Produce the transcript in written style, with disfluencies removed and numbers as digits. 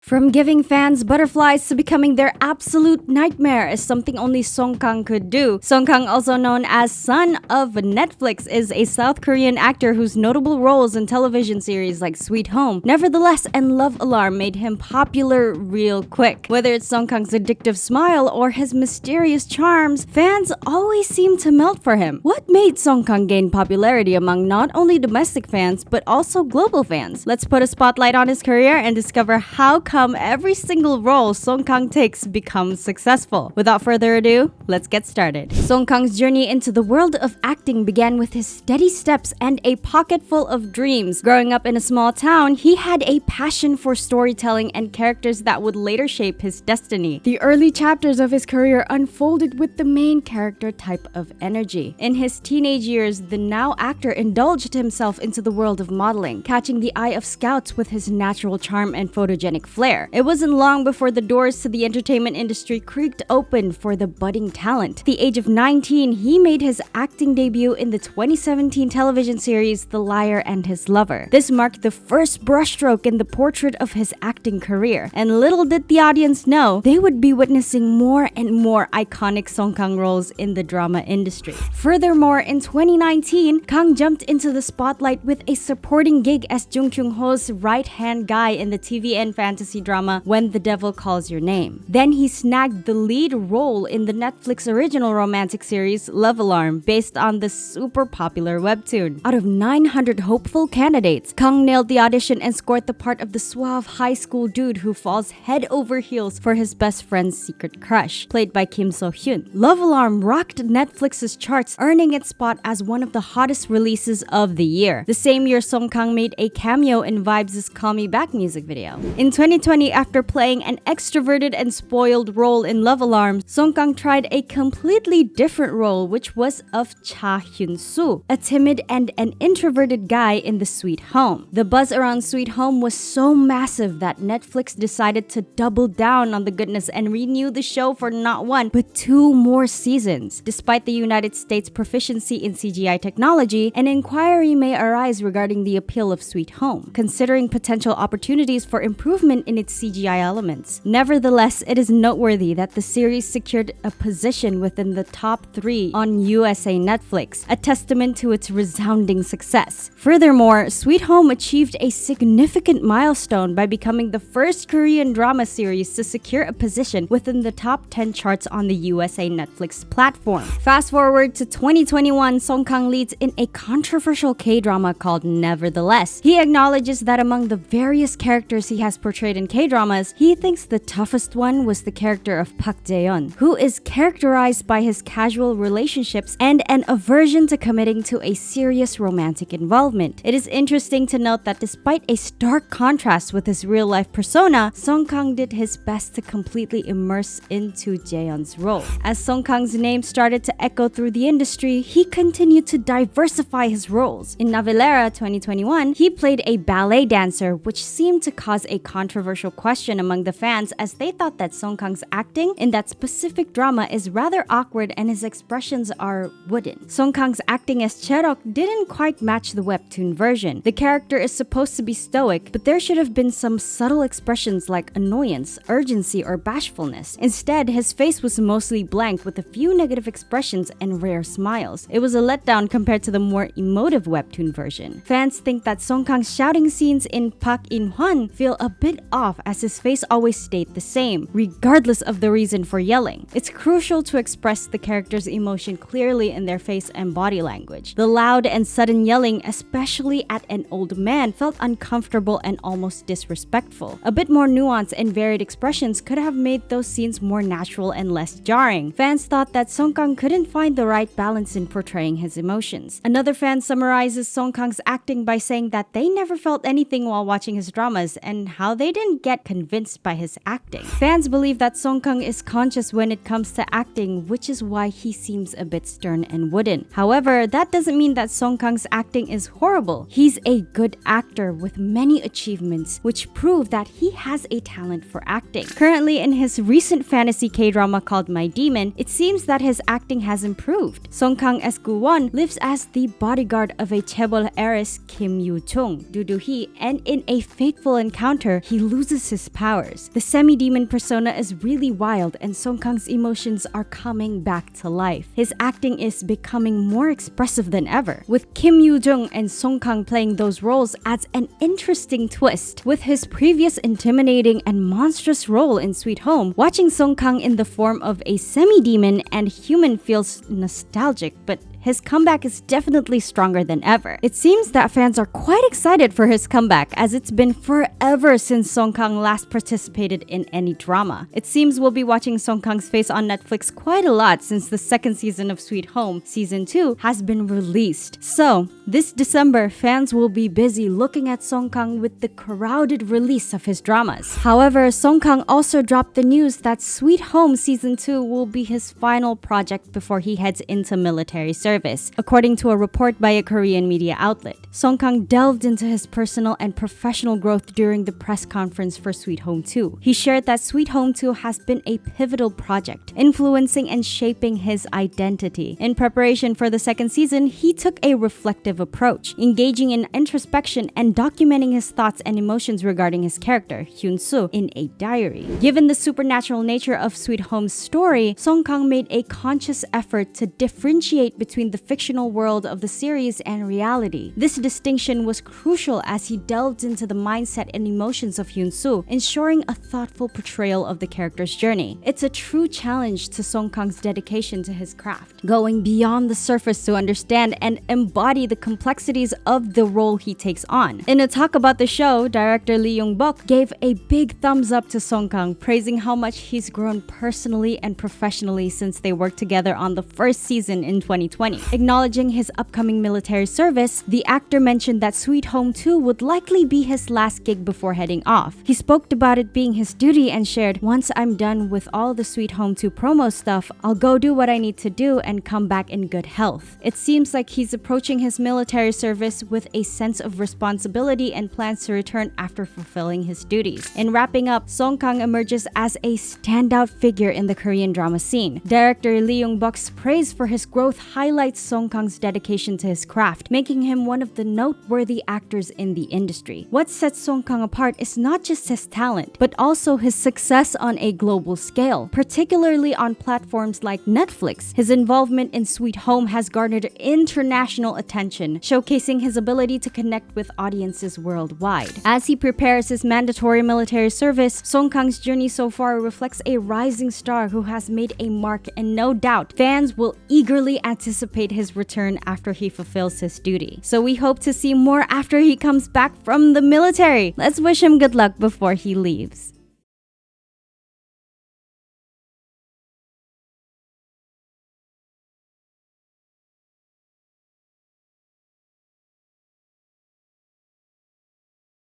From giving fans butterflies to becoming their absolute nightmare is something only Song Kang could do. Song Kang, also known as Son of Netflix, is a South Korean actor whose notable roles in television series like Sweet Home, Nevertheless, and Love Alarm made him popular real quick. Whether it's Song Kang's addictive smile or his mysterious charms, fans always seem to melt for him. What made Song Kang gain popularity among not only domestic fans but also global fans? Let's put a spotlight on his career and discover how come every single role Song Kang takes becomes successful. Without further ado, let's get started. Song Kang's journey into the world of acting began with his steady steps and a pocket full of dreams. Growing up in a small town, he had a passion for storytelling and characters that would later shape his destiny. The early chapters of his career unfolded with the main character type of energy. In his teenage years, the now actor indulged himself into the world of modeling, catching the eye of scouts with his natural charm and photogenic flair. It wasn't long before the doors to the entertainment industry creaked open for the budding talent. At the age of 19, he made his acting debut in the 2017 television series The Liar and His Lover. This marked the first brushstroke in the portrait of his acting career, and little did the audience know they would be witnessing more and more iconic Song Kang roles in the drama industry. Furthermore, in 2019, Kang jumped into the spotlight with a supporting gig as Jung Kyung-ho's right-hand guy in the TV and fantasy drama When the Devil Calls Your Name. Then he snagged the lead role in the Netflix original romantic series Love Alarm, based on the super popular webtoon. Out of 900 hopeful candidates, Kang nailed the audition and scored the part of the suave high school dude who falls head over heels for his best friend's secret crush, played by Kim So-hyun. Love Alarm rocked Netflix's charts, earning its spot as one of the hottest releases of the year. The same year, Song Kang made a cameo in Vibes' Call Me Back music video. In 2020, after playing an extroverted and spoiled role in Love Alarm, Song Kang tried a completely different role, which was of Cha Hyun-soo, a timid and an introverted guy in the Sweet Home. The buzz around Sweet Home was so massive that Netflix decided to double down on the goodness and renew the show for not one, but two more seasons. Despite the United States' proficiency in CGI technology, an inquiry may arise regarding the appeal of Sweet Home, considering potential opportunities for improvement in its CGI elements. Nevertheless, it is noteworthy that the series secured a position within the top 3 on USA Netflix, a testament to its resounding success. Furthermore, Sweet Home achieved a significant milestone by becoming the first Korean drama series to secure a position within the top 10 charts on the USA Netflix platform. Fast forward to 2021, Song Kang leads in a controversial K-drama called Nevertheless. He acknowledges that among the various characters he has portrayed in K-dramas, he thinks the toughest one was the character of Park Jae-yeon, who is characterized by his casual relationships and an aversion to committing to a serious romantic involvement. It is interesting to note that despite a stark contrast with his real-life persona, Song Kang did his best to completely immerse into Jae-yeon's role. As Song Kang's name started to echo through the industry, he continued to diversify his roles. In Navilera 2021, he played a ballet dancer, which seemed to cause a controversial question among the fans as they thought that Song Kang's acting in that specific drama is rather awkward and his expressions are wooden. Song Kang's acting as Cherok didn't quite match the webtoon version. The character is supposed to be stoic, but there should have been some subtle expressions like annoyance, urgency, or bashfulness. Instead, his face was mostly blank with a few negative expressions and rare smiles. It was a letdown compared to the more emotive webtoon version. Fans think that Song Kang's shouting scenes in Park In-hwan feel a bit off as his face always stayed the same, regardless of the reason for yelling. It's crucial to express the character's emotion clearly in their face and body language. The loud and sudden yelling, especially at an old man, felt uncomfortable and almost disrespectful. A bit more nuance and varied expressions could have made those scenes more natural and less jarring. Fans thought that Song Kang couldn't find the right balance in portraying his emotions. Another fan summarizes Song Kang's acting by saying that they never felt anything while watching his dramas and how they didn't get convinced by his acting. Fans believe that Song Kang is conscious when it comes to acting, which is why he seems a bit stern and wooden. However, that doesn't mean that Song Kang's acting is horrible. He's a good actor with many achievements, which prove that he has a talent for acting. Currently, in his recent fantasy K-drama called My Demon, it seems that his acting has improved. Song Kang as Gu-won lives as the bodyguard of a chaebol heiress Kim Yoo-chung, Doo-doo-hee, and in a fateful encounter, he loses his powers. The semi-demon persona is really wild, and Song Kang's emotions are coming back to life. His acting is becoming more expressive than ever. With Kim Yoo-jung and Song Kang playing those roles adds an interesting twist. With his previous intimidating and monstrous role in Sweet Home, watching Song Kang in the form of a semi-demon and human feels nostalgic, but his comeback is definitely stronger than ever. It seems that fans are quite excited for his comeback, as it's been forever since Song Kang last participated in any drama. It seems we'll be watching Song Kang's face on Netflix quite a lot since the second season of Sweet Home, Season 2, has been released. So, this December, fans will be busy looking at Song Kang with the crowded release of his dramas. However, Song Kang also dropped the news that Sweet Home Season 2 will be his final project before he heads into military service. According to a report by a Korean media outlet, Song Kang delved into his personal and professional growth during the press conference for Sweet Home 2. He shared that Sweet Home 2 has been a pivotal project, influencing and shaping his identity. In preparation for the second season, he took a reflective approach, engaging in introspection and documenting his thoughts and emotions regarding his character, Hyun-soo, in a diary. Given the supernatural nature of Sweet Home's story, Song Kang made a conscious effort to differentiate between the fictional world of the series and reality. This distinction was crucial as he delved into the mindset and emotions of Hyun-soo, ensuring a thoughtful portrayal of the character's journey. It's a true challenge to Song Kang's dedication to his craft, going beyond the surface to understand and embody the complexities of the role he takes on. In a talk about the show, director Lee Yong-bok gave a big thumbs up to Song Kang, praising how much he's grown personally and professionally since they worked together on the first season in 2020. Acknowledging his upcoming military service, the actor mentioned that Sweet Home 2 would likely be his last gig before heading off. He spoke about it being his duty and shared, "Once I'm done with all the Sweet Home 2 promo stuff, I'll go do what I need to do and come back in good health." It seems like he's approaching his military service with a sense of responsibility and plans to return after fulfilling his duties. In wrapping up, Song Kang emerges as a standout figure in the Korean drama scene. Director Lee Yong-bok's praise for his growth highlights Song Kang's dedication to his craft, making him one of the noteworthy actors in the industry. What sets Song Kang apart is not just his talent, but also his success on a global scale, particularly on platforms like Netflix. His involvement in Sweet Home has garnered international attention, showcasing his ability to connect with audiences worldwide. As he prepares his mandatory military service, Song Kang's journey so far reflects a rising star who has made a mark, and no doubt fans will eagerly anticipate his return after he fulfills his duty. So we hope to see more after he comes back from the military. Let's wish him good luck before he leaves.